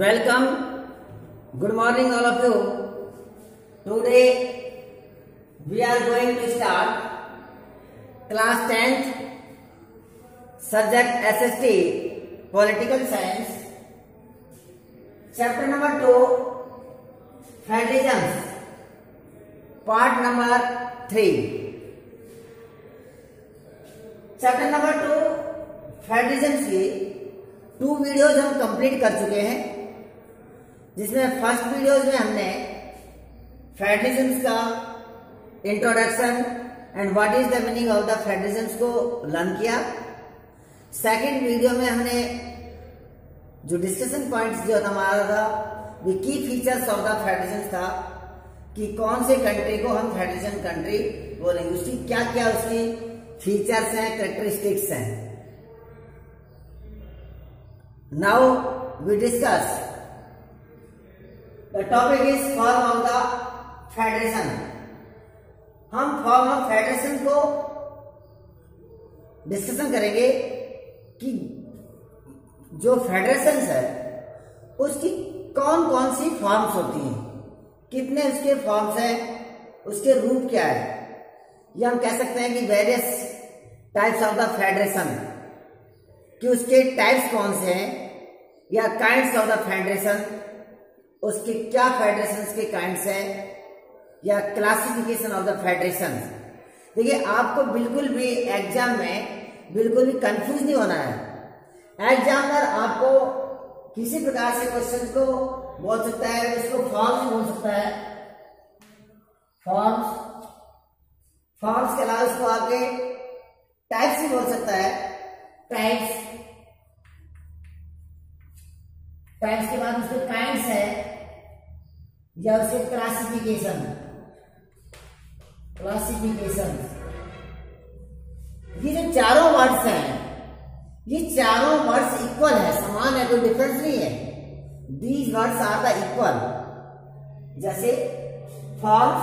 Welcome. Good morning, all of you. Today we are going to start class 10th subject SST Political Science, chapter number 2 Federalisms, part number 3. Chapter number 2 federalism की 2 videos हम complete कर चुके हैं, जिसमें first videos में हमने federalism का introduction and what is the meaning of the federalism को लर्न किया। सेकंड वीडियो में हमने जो डिस्कशन पॉइंट्स जो हमारा था वो की फीचर्स ऑफ द फेडरलिज्म था कि कौन से कंट्री को हम फेडरलिज्म कंट्री बोलेंगे, उसकी क्या क्या उसकी फीचर्स हैं, कैरेक्टरिस्टिक्स हैं। Now we discuss the topic is form of the federation. हम फॉर्म ऑफ फेडरेशन को डिस्कशन करेंगे कि जो फेडरेशन है उसकी कौन कौन सी फॉर्म्स होती हैं, कितने उसके फॉर्म्स हैं, उसके रूप क्या है, या हम कह सकते हैं कि various types of the federation, कि उसके टाइप्स कौन से हैं, या काइंड्स ऑफ द फेडरेशन, उसके क्या फेडरेशन के काइंड्स हैं, या क्लासिफिकेशन ऑफ द फेडरेशन। देखिए, आपको बिल्कुल भी एग्जाम में बिल्कुल भी कंफ्यूज नहीं होना है। एग्जामिनर आपको किसी प्रकार से क्वेश्चन को बोल सकता है, उसको फॉर्म्स बोल सकता है, फॉर्म्स के अलावा उसको आगे टाइप्स भी बोल सकता है, टाइप्स के बाद उसके काइंड्स है, या उसके क्लासिफिकेशन। ये जो चारों वर्ड्स हैं, ये चारों वर्ड्स इक्वल है, समान है, कोई डिफरेंस नहीं है। These words are the equal, जैसे फॉर्म्स,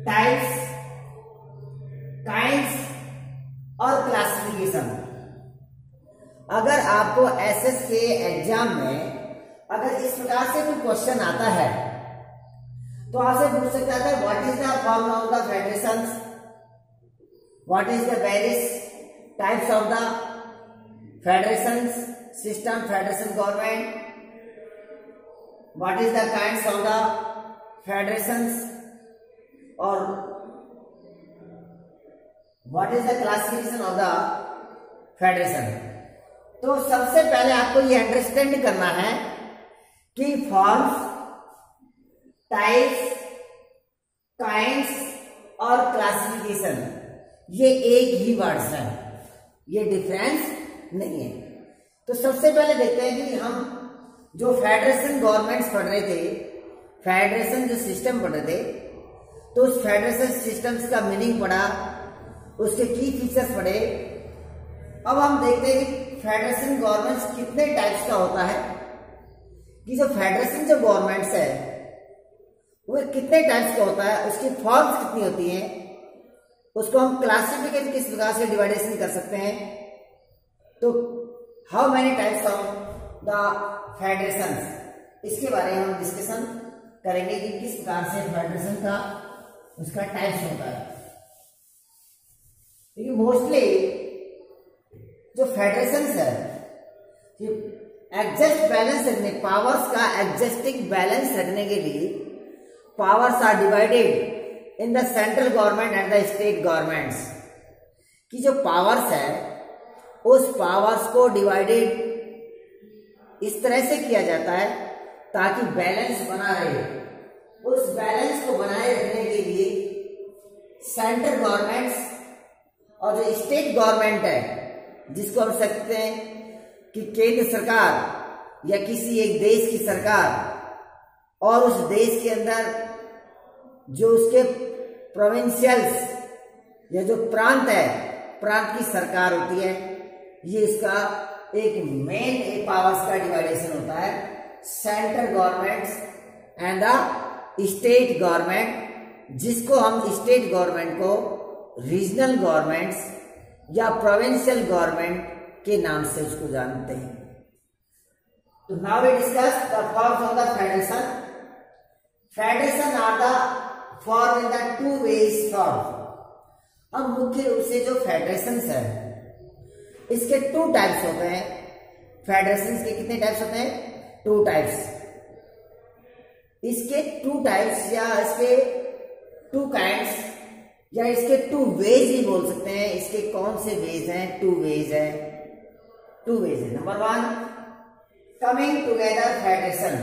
टाइप्स, काइंड्स और क्लासिफिकेशन। अगर आपको एसएस के एग्जाम में अगर इस प्रकार से कोई क्वेश्चन आता है तो आपसे पूछ सकता है what is the form of the federations, what is the various types of the federations system, federation government, what is the kinds of the federations, और what is the classification of the federation. तो सबसे पहले आपको ये understand करना है कि forms, types, kinds और क्लासिफिकेशन ये एक ही वर्ड्स है, ये डिफरेंस नहीं है। तो सबसे पहले देखते हैं कि हम जो फेडरेशन गवर्नमेंट्स पढ़ रहे थे, फेडरेशन जो सिस्टम पढ़ रहे थे, तो उस फेडरेशन सिस्टम्स का मीनिंग पढ़ा, उसके की फीचर्स पढ़े। अब हम देखते हैं कि फेडरेशन गवर्नमेंट्स कितने टाइप्स का होता है, कि जो फेडरेशन जो गवर्नमेंट्स है वो कितने टाइप्स का होता है, उसकी फॉर्म्स कितनी होती हैं, उसको हम क्लासिफिकेशन किस प्रकार से डिवाइडेशन कर सकते हैं। तो how many types of the federation, इसके बारे में हम डिस्कशन करेंगे कि किस प्रकार से फेडरेशन का उसका टाइप्स होता है। क्योंकि मोस्टली जो फेडरेशन है एडजस्ट बैलेंस रखने, पावर्स का एडजस्टिंग बैलेंस रखने के लिए powers are divided in the central government and the state governments, की जो पावर्स है उस पावर्स को डिवाइडेड इस तरह से किया जाता है ताकि बैलेंस बना रहे। उस बैलेंस को बनाए रखने के लिए सेंट्रल गवर्नमेंट्स और जो स्टेट गवर्नमेंट है, जिसको हम सकते हैं कि केंद्र सरकार या किसी एक देश की सरकार, और उस देश के अंदर जो उसके प्रोविंशियल्स या जो प्रांत है, प्रांत की सरकार होती है, ये इसका एक मेन पावर्स का डिवाइडेशन होता है। Central governments and the state government, जिसको हम स्टेट गवर्नमेंट को रीजनल गवर्नमेंट्स या प्रोविंशियल गवर्नमेंट के नाम से उसको जानते हैं। तो now we discuss the forms of the federation. Federation are the form in the two ways form. अब मुख्य रूप से जो फेडरेशन है इसके टू टाइप्स होते हैं. फेडरेशन के कितने टाइप्स होते हैं? Two types. इसके टू टाइप्स या इसके टू काइंड्स या इसके टू वेज भी बोल सकते हैं. इसके कौन से वेज हैं? टू वेज है. टू वेज है. Number 1 coming together federation.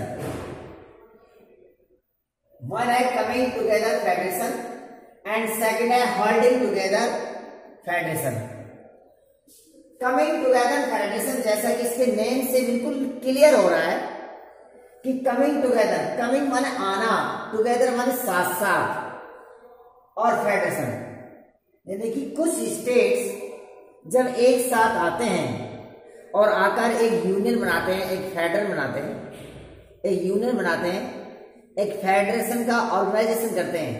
One है coming together federation and second है holding together federation. Coming together federation जैसा कि इसके नेम से बिल्कुल क्लियर हो रहा है कि कमिंग टुगेदर, कमिंग माने आना, टुगेदर माने साथ साथ, और फेडरेशन यानी कि कुछ स्टेट्स जब एक साथ आते हैं और आकर एक यूनियन बनाते हैं, एक फेडरल बनाते हैं, एक यूनियन बनाते हैं, एक फेडरेशन का ऑर्गेनाइजेशन करते हैं,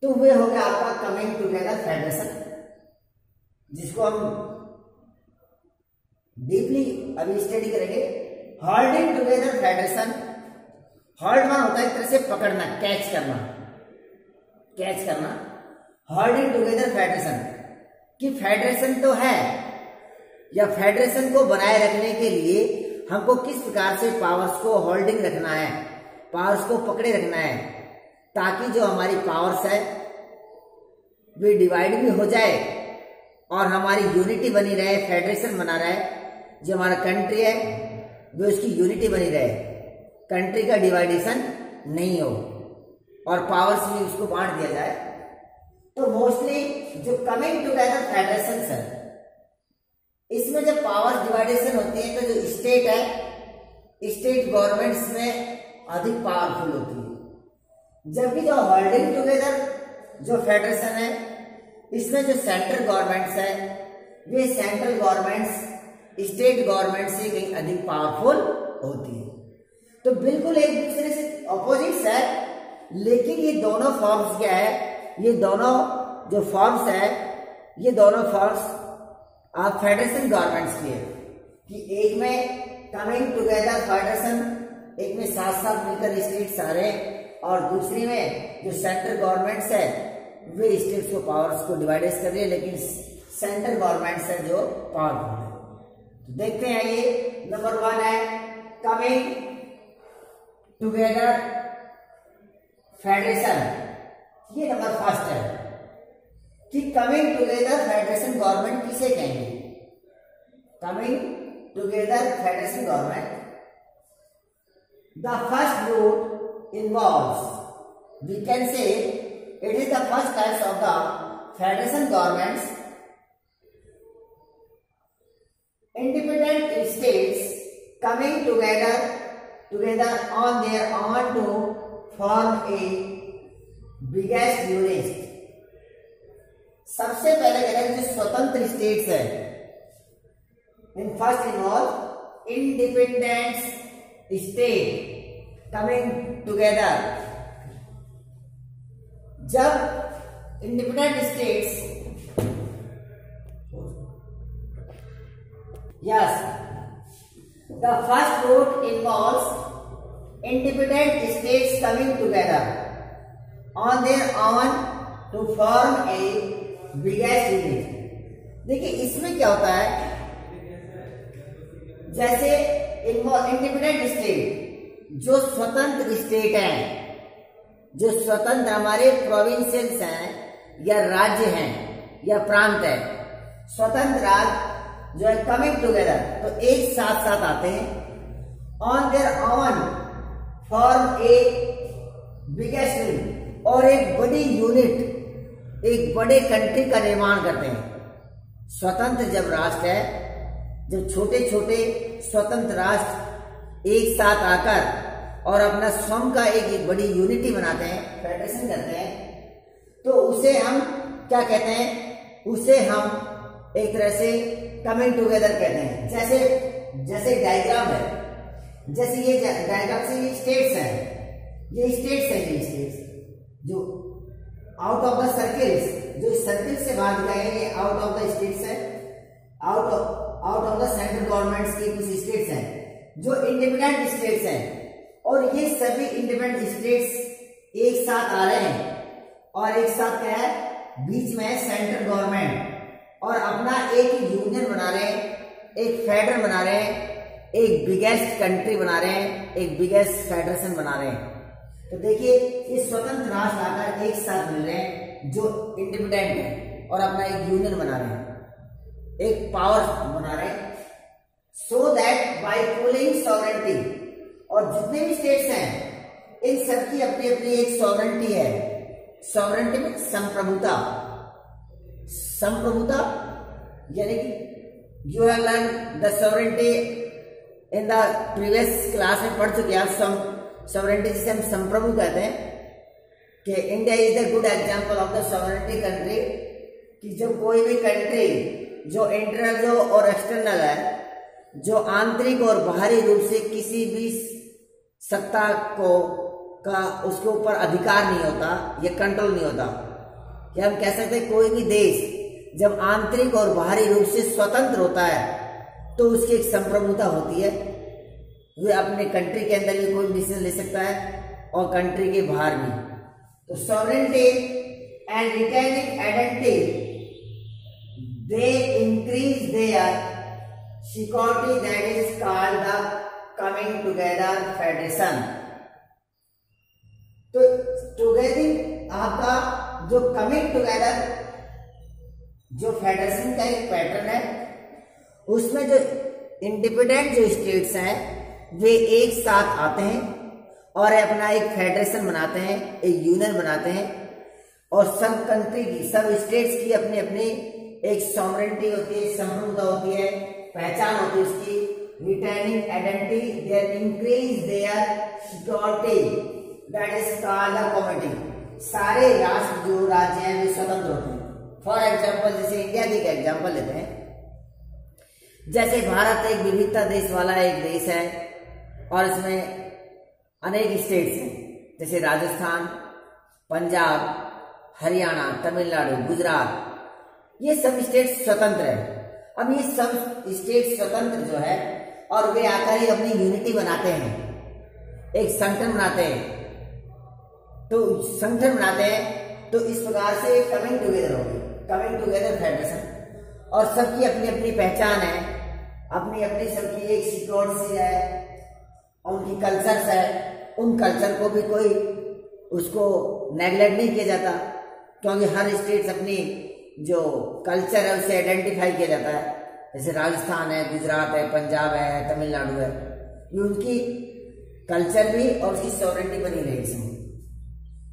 तो वे हो गया आपका कमिंग टुगेदर फेडरेशन, जिसको हम डीपली अभी स्टडी करेंगे. होल्डिंग टुगेदर फेडरेशन, होल्ड मान होता है एक तरह से पकड़ना, कैच करना, कैच करना. होल्डिंग टुगेदर फेडरेशन कि फेडरेशन तो है या फेडरेशन को बनाए रखने के लिए हमको किस प्रकार से पावर्स को होल्डिंग रखना है, पावर्स को पकड़े रखना है, ताकि जो हमारी पावर्स है वे डिवाइड भी हो जाए और हमारी यूनिटी बनी रहे, फेडरेशन बना रहे. जो हमारा कंट्री है वो उसकी यूनिटी बनी रहे, कंट्री का डिवाइडेशन नहीं हो और पावर्स भी उसको बांट दिया जाए. तो मोस्टली जो कमिंग टुगेदर फेडरेशन है इसमें जब पावर डिवाइडेशन होती है तो जो स्टेट है, स्टेट गवर्नमेंट्स में अधिक पावरफुल होती है, जबकि जो होल्डिंग टुगेदर जो फेडरेशन है इसमें जो सेंट्रल गवर्नमेंट्स है वे सेंट्रल गवर्नमेंट्स स्टेट गवर्नमेंट से कहीं अधिक पावरफुल होती है. तो बिल्कुल एक दूसरे से ऑपोजिट्स है, लेकिन ये दोनों फॉर्म्स क्या है, ये दोनों जो फॉर्म्स है ये दोनों फॉर्म्स आप फेडरेशन गवर्नमेंट्स की है कि एक में कमिंग टुगेदर फेडरेशन, एक में साथ साथ मिलकर स्टेट्स आ रहे हैं और दूसरी में जो सेंट्रल गवर्नमेंट्स है वे स्टेट्स को पावर्स को डिवाइड कर रही है, लेकिन सेंट्रल गवर्नमेंट्स है जो पावरफुल है. तो देखते हैं ये नंबर 1 है कमिंग टुगेदर फेडरेशन. ये नंबर 1 है कि कमिंग टुगेदर फेडरेशन गवर्नमेंट किसे कहेंगे? Coming together federation government. The first route involves, we can say it is the first types of the federation governments. Independent states coming together on their own to form a biggest unit. सबसे पहले करेंगे जो स्वतंत्र states है. In first involve independent state coming together. जब independent states, yes, the first root involves independent states coming together on their own to form a biggest unit. देखिए इसमें क्या होता है, जैसे इंडिपेंडेंट स्टेट जो स्वतंत्र स्टेट है, जो स्वतंत्र हमारे प्रोविंसेस हैं या राज्य हैं या प्रांत है, स्वतंत्र राज्य जो है कमिंग टुगेदर तो एक साथ साथ आते हैं on their on form A biggest unit और एक बड़ी यूनिट, एक बड़े कंट्री का निर्माण करते हैं. स्वतंत्र जब राष्ट्र है, जब छोटे छोटे स्वतंत्र राष्ट्र एक साथ आकर और अपना स्वयं का एक बड़ी यूनिटी बनाते हैं, फेडरेशन करते हैं, तो उसे हम क्या कहते हैं? उसे हम एक तरह से कमिंग टुगेदर कहते हैं. जैसे डायग्राम है, जैसे ये डायग्राम से ये स्टेट्स हैं, ये स्टेट्स जो आउट ऑफ द सर्किल्स, जो सर्किल से बाहर गए हैं, ये आउट ऑफ द स्टेट्स है, out of the central governments की कुछ स्टेट्स हैं. जो इंडिपेंडेंट स्टेट्स हैं और ये सभी इंडिपेंडेंट स्टेट्स एक साथ आ रहे हैं और एक साथ क्या है, बीच में सेंट्रल गवर्नमेंट, और अपना एक यूनियन बना रहे हैं, एक फेडरल बना रहे हैं, एक बिगेस्ट कंट्री बना रहे हैं, एक बिगेस्ट फेडरेशन बना रहे हैं। तो देखिए ये स्वतंत्र राष्ट्र आकर एक साथ मिल रहे हैं जो इंडिपेंडेंट है और अपना एक यूनियन बना रहे हैं, एक पावर बना रहे हैं, so that bye pooling sovereignty, और जितने भी स्टेट्स हैं इन सबकी अपनी अपनी एक सॉवरेनिटी है। सॉवरेनिटी में संप्रभुता, संप्रभुता यानी कि you have learn the sovereignty in the previous class में पढ़ चुके हैं। सॉवरेनिटी जिसे हम संप्रभु कहते हैं कि India is the good example of the sovereignty country, कि जब कोई भी कंट्री जो इंटरनल जो और एक्सटर्नल है, जो आंतरिक और बाहरी रूप से किसी भी सत्ता को का उसके ऊपर अधिकार नहीं होता, ये कंट्रोल नहीं होता, या हम कह सकते हैं कोई भी देश जब आंतरिक और बाहरी रूप से स्वतंत्र होता है तो उसकी एक संप्रभुता होती है, वे अपने कंट्री के अंदर भी कोई डिसीजन ले सकता है और कंट्री के बाहर भी। तो sovereignty and retaining identity they increase their security, that is called the coming together federation. तो टुगेदर आपका जो कमिंग टुगेदर जो फेडरेशन का एक पैटर्न है, उसमें जो इंडिपेंडेंट जो स्टेट्स हैं वे एक साथ आते हैं और अपना एक फेडरेशन बनाते हैं, एक यूनियन बनाते हैं, और सब कंट्री की, सब स्टेट्स की अपनी अपनी एक सॉवरेनिटी होती है, संप्रभुता होती है, पहचान होती है उसकी, retaining identity, their increase their security, that is called the committee. सारे राष्ट्र जो राज्य हैं वे स्वतंत्र होते हैं। फॉर एग्जाम्पल जैसे इंडिया की एग्जाम्पल लेते हैं, जैसे भारत एक विविधता देश वाला एक देश है और इसमें अनेक स्टेट्स हैं, जैसे राजस्थान, पंजाब, हरियाणा, तमिलनाडु, गुजरात, ये सब स्टेट स्वतंत्र है। अब ये सब स्टेट स्वतंत्र जो है और वे आकर ही अपनी यूनिटी बनाते हैं, एक संगठन बनाते हैं, तो संगठन बनाते हैं, तो इस प्रकार से कमिंग टुगेदर होगी, कमिंग टुगेदर फेडरेशन, और सबकी अपनी अपनी पहचान है, अपनी अपनी सबकी एक सिक्योरिटी है, उनकी कल्चर्स है, उन कल्चर को भी कोई उसको नेगलेक्ट नहीं किया जाता, क्योंकि हर स्टेट अपनी जो कल्चर है उसे आइडेंटिफाई किया जाता है। जैसे राजस्थान है, गुजरात है, पंजाब है, तमिलनाडु है, ये उनकी कल्चर भी और उसकी सॉवरेनिटी बनी रहेगी इसमें।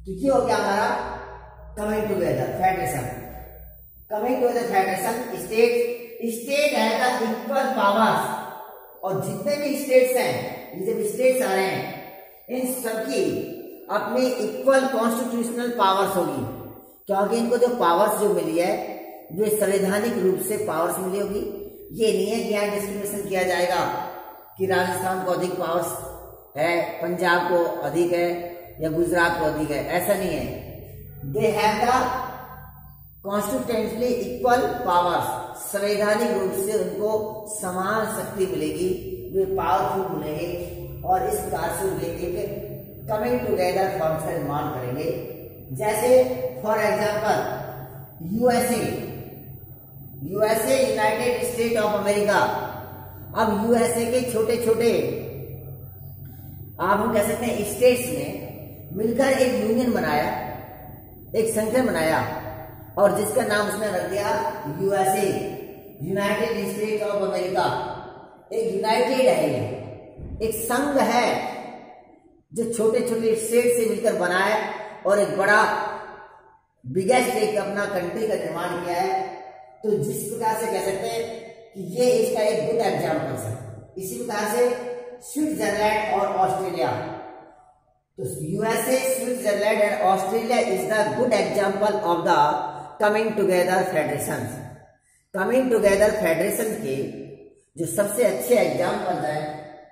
तो ये हो गया हमारा coming together federation. Coming together federation, state है द इक्वल पावर्स, और जितने भी स्टेट्स हैं, ये जब स्टेट्स आ रहे हैं, इन सबकी अपनी इक्वल कॉन्स्टिट्यूशनल पावर्स होगी, क्योंकि इनको जो पावर्स जो मिली है वे संवैधानिक रूप से पावर्स मिली होगी। ये नहीं है कि यहाँ डिस्क्रिमिनेशन किया जाएगा कि राजस्थान को अधिक पावर्स है, पंजाब को अधिक है या गुजरात को अधिक है, ऐसा नहीं है। They have the constitutionally equal powers, संवैधानिक रूप से उनको समान शक्ति मिलेगी, वे पावरफुल मिलेंगे, और इस प्रकार से वे एक कमिंग टुगेदर फॉर्म्स का निर्माण करेंगे। जैसे for example USA, United state of America. अब यूएसए के छोटे छोटे आप हम कह सकते हैं स्टेट्स ने मिलकर एक यूनियन बनाया, एक संगठन बनाया, और जिसका नाम उसने रख दिया USA, United state of America. एक यूनाइटेड है, ये एक संघ है जो छोटे छोटे स्टेट से मिलकर बना है और एक बड़ा बिगेस्ट एक अपना कंट्री का निर्माण किया है। तो जिस प्रकार से कह सकते हैं कि ये इसका एक गुड एग्जाम्पल है। इसी प्रकार से स्विट्जरलैंड और ऑस्ट्रेलिया, तो USA, Switzerland and Australia is the good example of the coming together federation. Coming together federation के जो सबसे अच्छे एग्जाम्पल है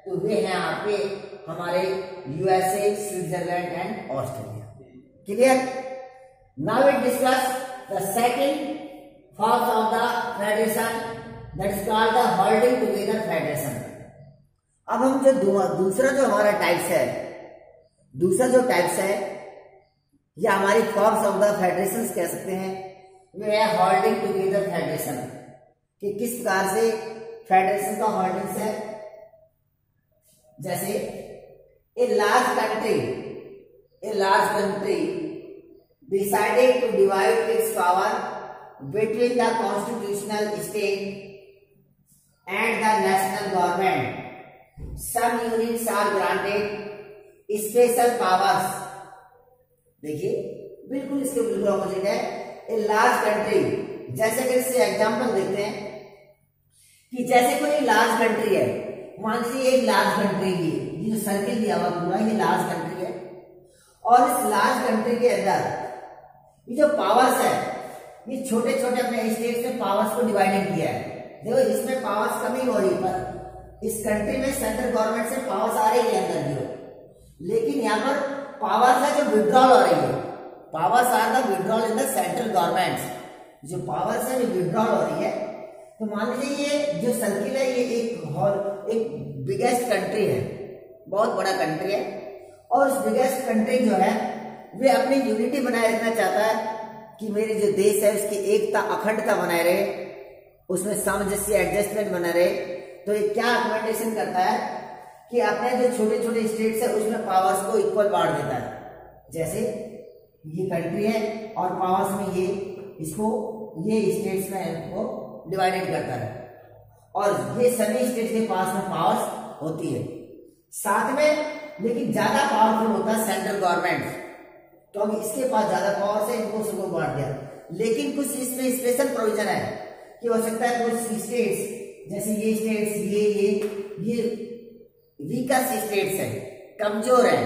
तो वे हैं आपके हमारे USA, Switzerland and Australia. Clear? Now we discuss the second form of the federation, that is called the holding together federation. अब हम जो दूसरा जो हमारा टाइप्स है, दूसरा जो टाइप्स है या हमारी फॉर्म्स ऑफ द फेडरेशन कह सकते हैं, वे है होल्डिंग टुगेदर फेडरेशन, कि किस प्रकार से फेडरेशन का होल्डिंग्स है। जैसे a large country decided to divide its power between the constitutional state and the national government. Some units are granted special powers. देखिए बिल्कुल इसके बिल्कुल ऑपोजिट है। ए लार्ज कंट्री, जैसे कि इससे एग्जांपल देखते हैं कि जैसे कोई लार्ज कंट्री है, मान लीजिए एक लार्ज कंट्री की ये जो सर्किल दिया हुआ पूरा ये लार्ज कंट्री है, और इस लार्ज कंट्री के अंदर ये जो पावर्स है ये छोटे छोटे अपने स्टेट्स में पावर्स को डिवाइडेड किया है। देखो इसमें पावर्स कमी हो रही, पर इस कंट्री में सेंट्रल गवर्नमेंट से पावर्स आ रही है अंदर भी, लेकिन यहाँ पर पावर्स है जो विड्रॉल हो रही है। Powers are the withdrawal in the central government, जो पावर्स है जो विड्रॉल हो रही है। तो मान लीजिए ये जो सर्किल है ये एक बिगेस्ट कंट्री है, बहुत बड़ा कंट्री है, और उस बिगेस्ट कंट्री जो है वे अपनी यूनिटी बनाए रखना चाहता है कि मेरे जो देश है उसकी एकता अखंडता बनाए रहे, उसमें सामंजस्य एडजस्टमेंट बना रहे। तो ये क्या रिकमेंडेशन करता है कि अपने जो छोटे छोटे स्टेट्स है उसमें पावर्स को इक्वल बांट देता है। जैसे ये कंट्री है और पावर्स में ये इसको ये स्टेट्स में इनको डिवाइडेड करता है, और ये सभी स्टेट्स के पास में पावर्स होती है। साथ में लेकिन ज्यादा पावरफुल होता है सेंट्रल गवर्नमेंट, क्योंकि इसके पास ज्यादा पावर्स है, इनको सबको बांट दिया। लेकिन कुछ इसमें स्पेशल प्रोविजन है कि हो सकता है कुछ स्टेट्स, जैसे ये स्टेट्स ये वीकर स्टेट्स है, कमजोर है,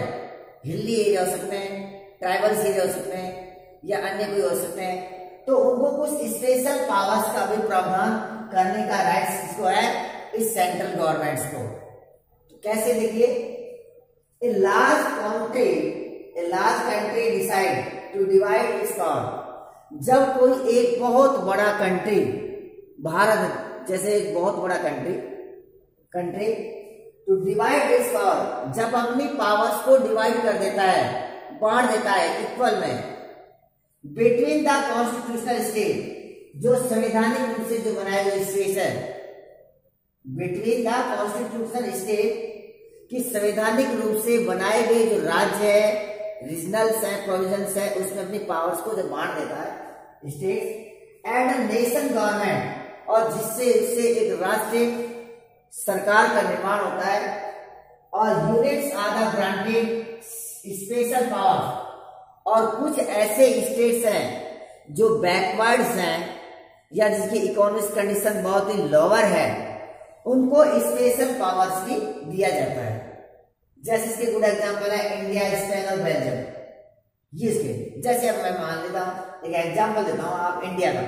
हिली एरिया हो सकते हैं, ट्राइबल्स एरिया हो सकते हैं, या अन्य कोई हो सकते हैं, तो उनको कुछ स्पेशल पावर्स का भी प्रावधान करने का राइट्स इसको है इस सेंट्रल गवर्नमेंट को। तो कैसे देखिए, a large country decide to divide its power, जब कोई एक बहुत बड़ा कंट्री, भारत जैसे एक बहुत बड़ा country to divide its power, जब अपनी पावर्स को डिवाइड कर देता है, बांट देता है इक्वल में, बिटवीन द कॉन्स्टिट्यूशनल स्टेट, जो संवैधानिक रूप से जो बनाए हुए स्टेट है, बिटवीन द कॉन्स्टिट्यूशनल स्टेट की संवैधानिक रूप से बनाए गए जो राज्य है, रीजनल्स है, प्रोविजंस है, उसमें अपनी पावर्स को जब बांट देता है स्टेट एंड नेशन गवर्नमेंट, और जिससे उससे एक राष्ट्रीय सरकार का निर्माण होता है, और units are the granted special power, और कुछ ऐसे स्टेट्स हैं जो बैकवर्ड्स हैं या जिसकी इकोनॉमिक कंडीशन बहुत ही लोअर है, उनको स्पेशल पावर्स भी दिया जाता है। जैसे इसके गुड एग्जांपल है इंडिया, स्पेन और बेल्जियम। ये इसके जैसे अब मैं मान लेता हूं, एक एग्जांपल देता हूं आप इंडिया का,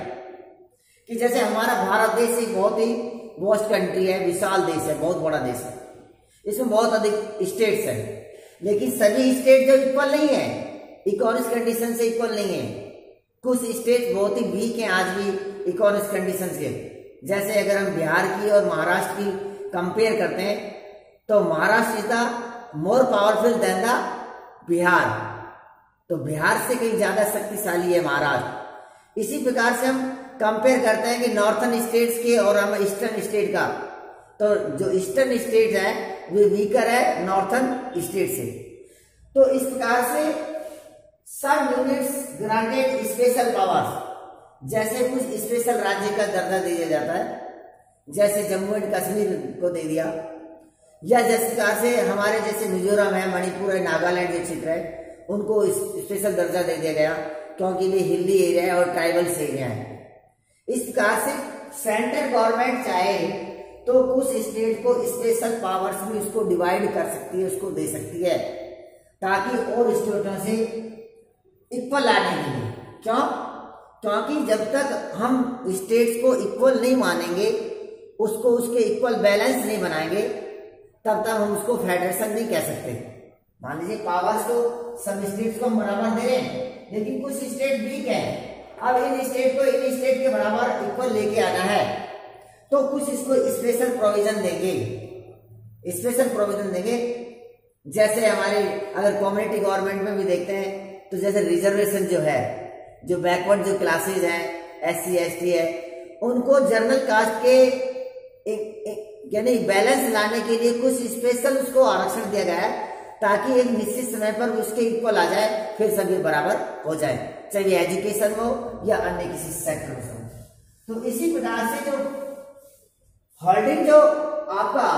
कि जैसे हमारा भारत देश एक बहुत ही वास्ट कंट्री है, विशाल देश है, बहुत बड़ा देश है, इसमें बहुत अधिक स्टेट्स हैं, लेकिन सभी स्टेट जो इक्वल नहीं है, इकोनॉमिक कंडीशन से इक्वल नहीं है। कुछ स्टेट बहुत ही वीक हैं आज भी इकोनॉमिक कंडीशन से। जैसे अगर हम बिहार की और महाराष्ट्र की कंपेयर करते हैं, तो Maharashtra is the more powerful than the Bihar, तो बिहार से कहीं ज्यादा शक्तिशाली है महाराष्ट्र। इसी प्रकार से हम कंपेयर करते हैं कि नॉर्थन स्टेट्स के और हम ईस्टर्न स्टेट का, तो जो ईस्टर्न स्टेट है वे वीकर है नॉर्थन स्टेट से। तो इस प्रकार से सब यूनिट्स ग्रांटेड स्पेशल पावर्स, जैसे कुछ स्पेशल राज्य का दर्जा दे दिया जाता है, जैसे जम्मू एंड कश्मीर को दे दिया, या जिस प्रकार से हमारे जैसे मिजोरम है, मणिपुर है, नागालैंड जो क्षेत्र है उनको स्पेशल दर्जा दे दिया गया, क्योंकि वे हिली एरिया है और ट्राइबल्स एरिया है। इस प्रकार से सेंट्रल गवर्नमेंट चाहे तो कुछ स्टेट को स्पेशल पावर्स भी उसको डिवाइड कर सकती है, उसको दे सकती है, ताकि और स्टेटों से इक्वल लाने के लिए। क्यों? क्योंकि जब तक हम स्टेट्स को इक्वल नहीं मानेंगे, उसको उसके इक्वल बैलेंस नहीं बनाएंगे, तब तक हम उसको फेडरेशन नहीं कह सकते। मान लीजिए पावर्स तो सब स्टेट्स को हम बराबर दे रहे हैं, लेकिन कुछ स्टेट वीक है, अब इन स्टेट को इन स्टेट के बराबर इक्वल लेके आना है, तो कुछ इसको स्पेशल प्रोविजन देंगे। स्पेशल प्रोविजन देंगे। जैसे हमारे अगर कम्युनिटी गवर्नमेंट में भी देखते हैं तो जैसे रिजर्वेशन जो है, जो बैकवर्ड जो क्लासेज हैं, SC ST है, उनको जनरल कास्ट के यानी बैलेंस लाने के लिए कुछ स्पेशल उसको आरक्षण दिया गया है ताकि एक निश्चित समय पर उसके इक्वल आ जाए, फिर सभी बराबर हो जाए, चाहे एजुकेशन हो या अन्य किसी सेक्टर में हो। तो इसी प्रकार से जो होल्डिंग जो आपका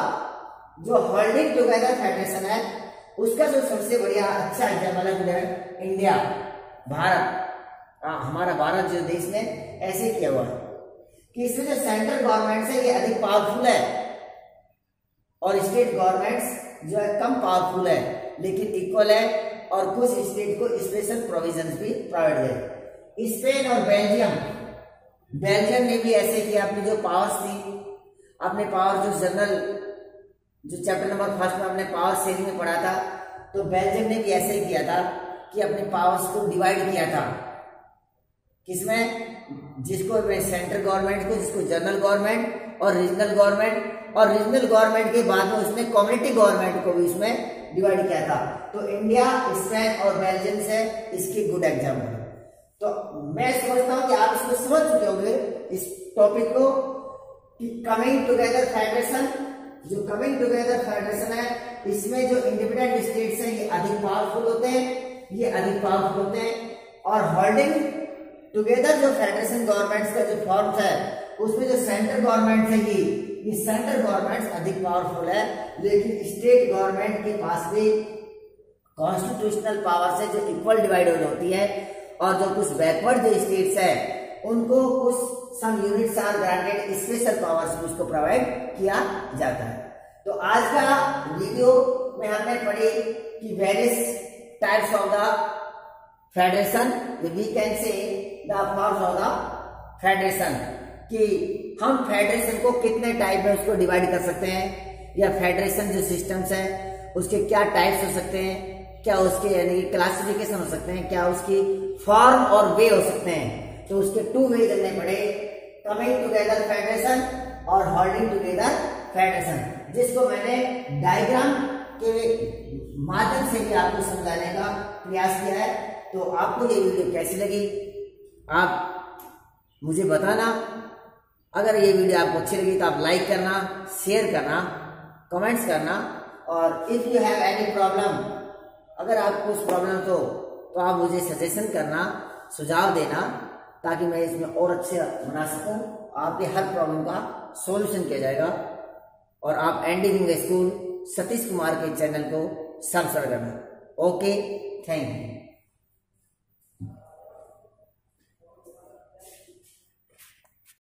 जो होल्डिंग टुगेदर फेडरेशन है, उसका जो सबसे बढ़िया अच्छा एग्जाम्पल है इंडिया, भारत। हमारा भारत जो देश में ऐसे किया हुआ है कि इसमें जो सेंट्रल गवर्नमेंट है ये अधिक पावरफुल है और स्टेट गवर्नमेंट्स जो है कम पावरफुल है लेकिन इक्वल है, और कुछ स्टेट को स्पेशल प्रोविजंस भी प्रोवाइड है। स्पेन और बेल्जियम ने भी ऐसे किया। अपनी जो पावर्स थी, अपने पावर जो जनरल जो चैप्टर नंबर 1 में अपने पावर शेयरिंग में पढ़ा था, तो बेल्जियम ने भी ऐसे ही किया था कि अपने पावर्स को डिवाइड किया था। किसमें? जिसको सेंट्रल गवर्नमेंट को, जिसको जनरल गवर्नमेंट और रीजनल गवर्नमेंट, और रीजनल गवर्नमेंट के बाद में उसने कम्युनिटी गवर्नमेंट को भी उसमें डिवाइड किया था। तो इंडिया, स्पेन और बेल्जियम से इसकी गुड एग्जाम्पल है। तो मैं समझता हूं कि आप इसको समझ चुके होंगे इस टॉपिक को कि कमिंग टुगेदर फेडरेशन, जो कमिंग टुगेदर फेडरेशन है, इसमें जो इंडिपेंडेंट स्टेट्स हैं ये अधिक पावरफुल होते हैं, और होल्डिंग टुगेदर जो फेडरेशन गवर्नमेंट्स का जो फॉर्म है उसमें जो सेंट्रल गवर्नमेंट है ये सेंट्रल गवर्नमेंट अधिक पावरफुल है, लेकिन स्टेट गवर्नमेंट के पास भी कॉन्स्टिट्यूशनल पावर से जो इक्वल डिवाइड होती है, और जो कुछ बैकवर्ड जो स्टेट्स है उनको कुछ some units are granted special powers उसको प्रोवाइड किया जाता है। तो आज का वीडियो में हमने पढ़ी कि various types of the federation, we can say the forms of the federation, कि हम फेडरेशन को कितने टाइप में उसको डिवाइड कर सकते हैं, या फेडरेशन जो सिस्टम्स है उसके क्या टाइप्स हो सकते हैं, क्या उसके यानी क्लासिफिकेशन हो सकते हैं, क्या उसकी फॉर्म और वे हो सकते हैं। तो उसके 2 वे करने पड़े, कमिंग टुगेदर फेडरेशन और होल्डिंग टुगेदर फेडरेशन, जिसको मैंने डायग्राम के माध्यम से भी आपको समझाने का प्रयास किया है। तो आपको ये वीडियो कैसी लगी आप मुझे बताना। अगर ये वीडियो आपको अच्छी लगी तो आप लाइक करना, शेयर करना, कमेंट्स करना, और if you have any problem, अगर आपको उस प्रॉब्लम तो आप मुझे सजेशन करना, सुझाव देना, ताकि मैं इसमें और अच्छे बना सकूं। आपके हर प्रॉब्लम का सॉल्यूशन किया जाएगा। और आप ND wing school Satish Kumar के चैनल को सब्सक्राइब करना। Okay, thank you.